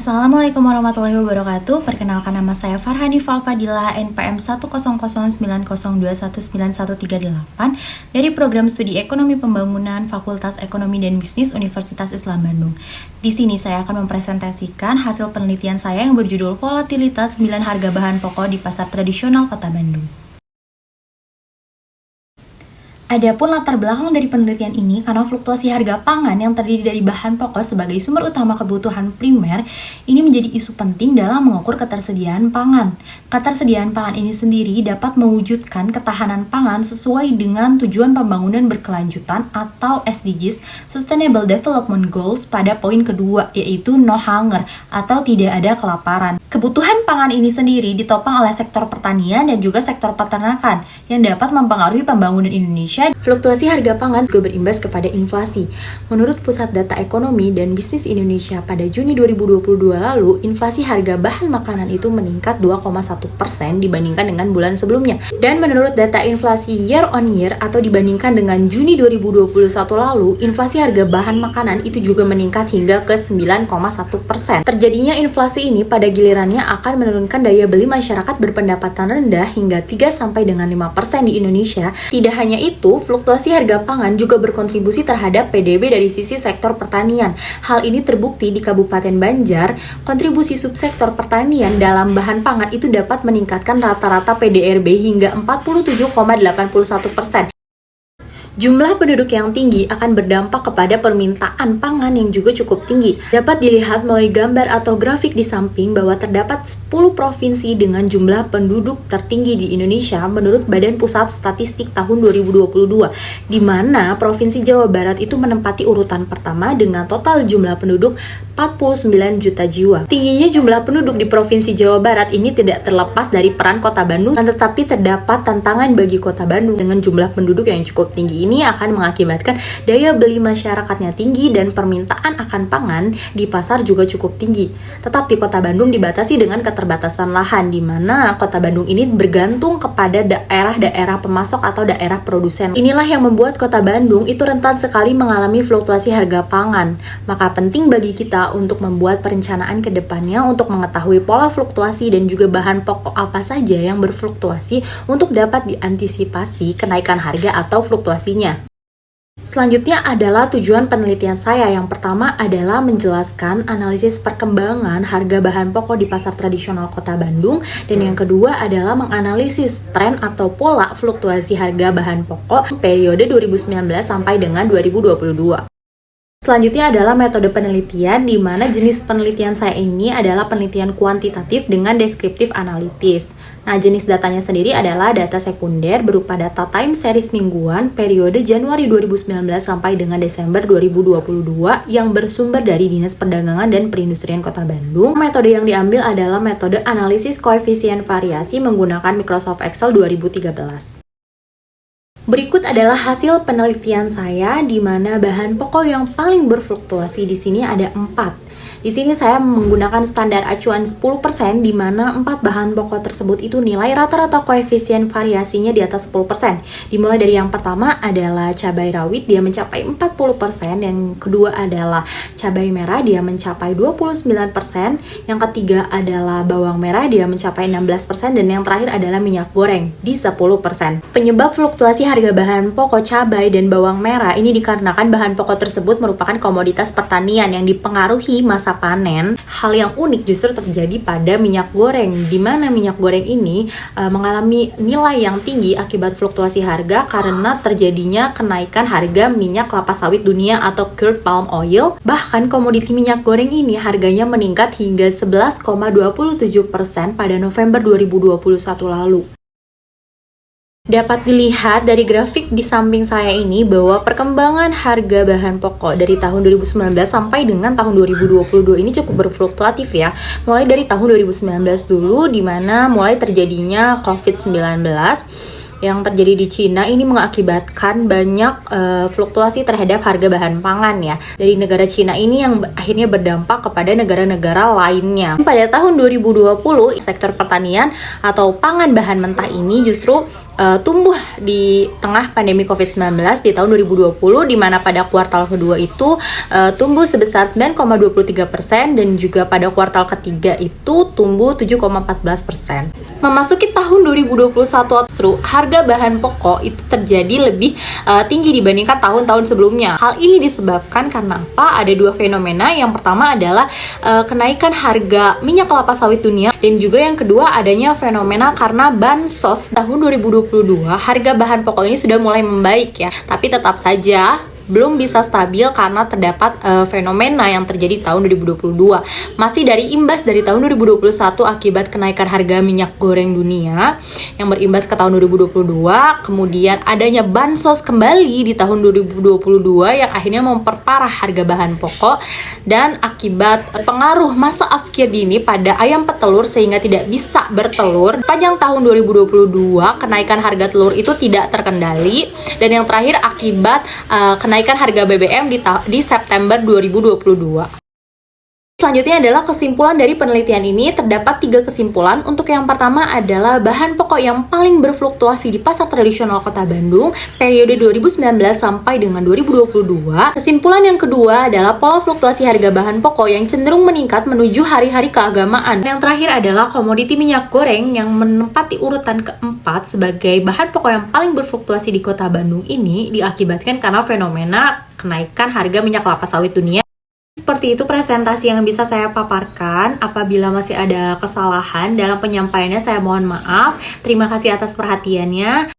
Assalamualaikum warahmatullahi wabarakatuh. Perkenalkan, nama saya Farhani Falfadilah, NPM 10090219138 dari Program Studi Ekonomi Pembangunan Fakultas Ekonomi dan Bisnis Universitas Islam Bandung. Di sini saya akan mempresentasikan hasil penelitian saya yang berjudul Volatilitas 9 Harga Bahan Pokok di Pasar Tradisional Kota Bandung. Adapun latar belakang dari penelitian ini karena fluktuasi harga pangan yang terdiri dari bahan pokok sebagai sumber utama kebutuhan primer ini menjadi isu penting dalam mengukur ketersediaan pangan. Ketersediaan pangan ini sendiri dapat mewujudkan ketahanan pangan sesuai dengan tujuan pembangunan berkelanjutan atau SDGs (Sustainable Development Goals) pada poin kedua, yaitu no hunger atau tidak ada kelaparan. Kebutuhan pangan ini sendiri ditopang oleh sektor pertanian dan juga sektor peternakan yang dapat mempengaruhi pembangunan Indonesia. Fluktuasi harga pangan juga berimbas kepada inflasi. Menurut Pusat Data Ekonomi dan Bisnis Indonesia pada Juni 2022 lalu, inflasi harga bahan makanan itu meningkat 2,1% dibandingkan dengan bulan sebelumnya. Dan menurut data inflasi year on year atau dibandingkan dengan Juni 2021 lalu, inflasi harga bahan makanan itu juga meningkat hingga ke 9,1%. Terjadinya inflasi ini pada gilirannya akan menurunkan daya beli masyarakat berpendapatan rendah hingga 3-5% di Indonesia. Tidak hanya itu, fluktuasi harga pangan juga berkontribusi terhadap PDB dari sisi sektor pertanian. Hal ini terbukti di Kabupaten Banjar, kontribusi subsektor pertanian dalam bahan pangan itu dapat meningkatkan rata-rata PDRB hingga 47,81%. Jumlah penduduk yang tinggi akan berdampak kepada permintaan pangan yang juga cukup tinggi. Dapat dilihat melalui gambar atau grafik di samping bahwa terdapat 10 provinsi dengan jumlah penduduk tertinggi di Indonesia menurut Badan Pusat Statistik tahun 2022, di mana Provinsi Jawa Barat itu menempati urutan pertama dengan total jumlah penduduk 49 juta jiwa. Tingginya jumlah penduduk di Provinsi Jawa Barat ini tidak terlepas dari peran Kota Bandung, tetapi terdapat tantangan bagi Kota Bandung dengan jumlah penduduk yang cukup tinggi. Ini akan mengakibatkan daya beli masyarakatnya tinggi dan permintaan akan pangan di pasar juga cukup tinggi. Tetapi Kota Bandung dibatasi dengan keterbatasan lahan, di mana Kota Bandung ini bergantung kepada daerah-daerah pemasok atau daerah produsen. Inilah yang membuat Kota Bandung itu rentan sekali mengalami fluktuasi harga pangan. Maka penting bagi kita untuk membuat perencanaan ke depannya untuk mengetahui pola fluktuasi dan juga bahan pokok apa saja yang berfluktuasi untuk dapat diantisipasi kenaikan harga atau fluktuasi. Selanjutnya adalah tujuan penelitian saya. Yang pertama adalah menjelaskan analisis perkembangan harga bahan pokok di pasar tradisional Kota Bandung, dan yang kedua adalah menganalisis tren atau pola fluktuasi harga bahan pokok periode 2019 sampai dengan 2022. Selanjutnya adalah metode penelitian, di mana jenis penelitian saya ini adalah penelitian kuantitatif dengan deskriptif analitis. Nah, jenis datanya sendiri adalah data sekunder berupa data time series mingguan periode Januari 2019 sampai dengan Desember 2022 yang bersumber dari Dinas Perdagangan dan Perindustrian Kota Bandung. Metode yang diambil adalah metode analisis koefisien variasi menggunakan Microsoft Excel 2013. Berikut adalah hasil penelitian saya, di mana bahan pokok yang paling berfluktuasi di sini ada 4. Di sini saya menggunakan standar acuan 10%, di mana 4 bahan pokok tersebut itu nilai rata-rata koefisien variasinya di atas 10%. Dimulai dari yang pertama adalah cabai rawit, dia mencapai 40%, yang kedua adalah cabai merah, dia mencapai 29%, yang ketiga adalah bawang merah, dia mencapai 16%, dan yang terakhir adalah minyak goreng di 10%. Penyebab fluktuasi harga bahan pokok cabai dan bawang merah ini dikarenakan bahan pokok tersebut merupakan komoditas pertanian yang dipengaruhi masa panen. Hal yang unik justru terjadi pada minyak goreng, di mana minyak goreng ini mengalami nilai yang tinggi akibat fluktuasi harga karena terjadinya kenaikan harga minyak kelapa sawit dunia atau crude palm oil. Bahkan komoditi minyak goreng ini harganya meningkat hingga 11,27% pada November 2021 lalu. Dapat dilihat dari grafik di samping saya ini bahwa perkembangan harga bahan pokok dari tahun 2019 sampai dengan tahun 2022 ini cukup berfluktuatif ya. Mulai dari tahun 2019 dulu, di mana mulai terjadinya COVID-19. yang terjadi di Cina ini mengakibatkan banyak fluktuasi terhadap harga bahan pangan ya dari negara Cina ini yang akhirnya berdampak kepada negara-negara lainnya. Pada tahun 2020 sektor pertanian atau pangan bahan mentah ini justru tumbuh di tengah pandemi COVID-19 di tahun 2020, di mana pada kuartal kedua itu tumbuh sebesar 9,23% dan juga pada kuartal ketiga itu tumbuh 7,14%. Memasuki tahun 2021 justru harga bahan pokok itu terjadi lebih tinggi dibandingkan tahun-tahun sebelumnya. Hal ini disebabkan karena apa? Ada dua fenomena. Yang pertama adalah kenaikan harga minyak kelapa sawit dunia, dan juga yang kedua adanya fenomena karena bansos. Tahun 2022 harga bahan pokok ini sudah mulai membaik ya, tapi tetap saja belum bisa stabil karena terdapat fenomena yang terjadi tahun 2022. Masih dari imbas dari tahun 2021 akibat kenaikan harga minyak goreng dunia yang berimbas ke tahun 2022, kemudian adanya bansos kembali di tahun 2022 yang akhirnya memperparah harga bahan pokok, dan akibat pengaruh masa afkir dini pada ayam petelur sehingga tidak bisa bertelur. Panjang tahun 2022 kenaikan harga telur itu tidak terkendali, dan yang terakhir akibat kenaikan harga BBM di September 2022. Selanjutnya adalah kesimpulan dari penelitian ini. Terdapat 3 kesimpulan. Untuk yang pertama adalah bahan pokok yang paling berfluktuasi di pasar tradisional Kota Bandung periode 2019 sampai dengan 2022. Kesimpulan yang kedua adalah pola fluktuasi harga bahan pokok yang cenderung meningkat menuju hari-hari keagamaan. Yang terakhir adalah komoditi minyak goreng yang menempati urutan keempat sebagai bahan pokok yang paling berfluktuasi di Kota Bandung ini diakibatkan karena fenomena kenaikan harga minyak kelapa sawit dunia. Seperti itu presentasi yang bisa saya paparkan. Apabila masih ada kesalahan dalam penyampaiannya, saya mohon maaf. Terima kasih atas perhatiannya.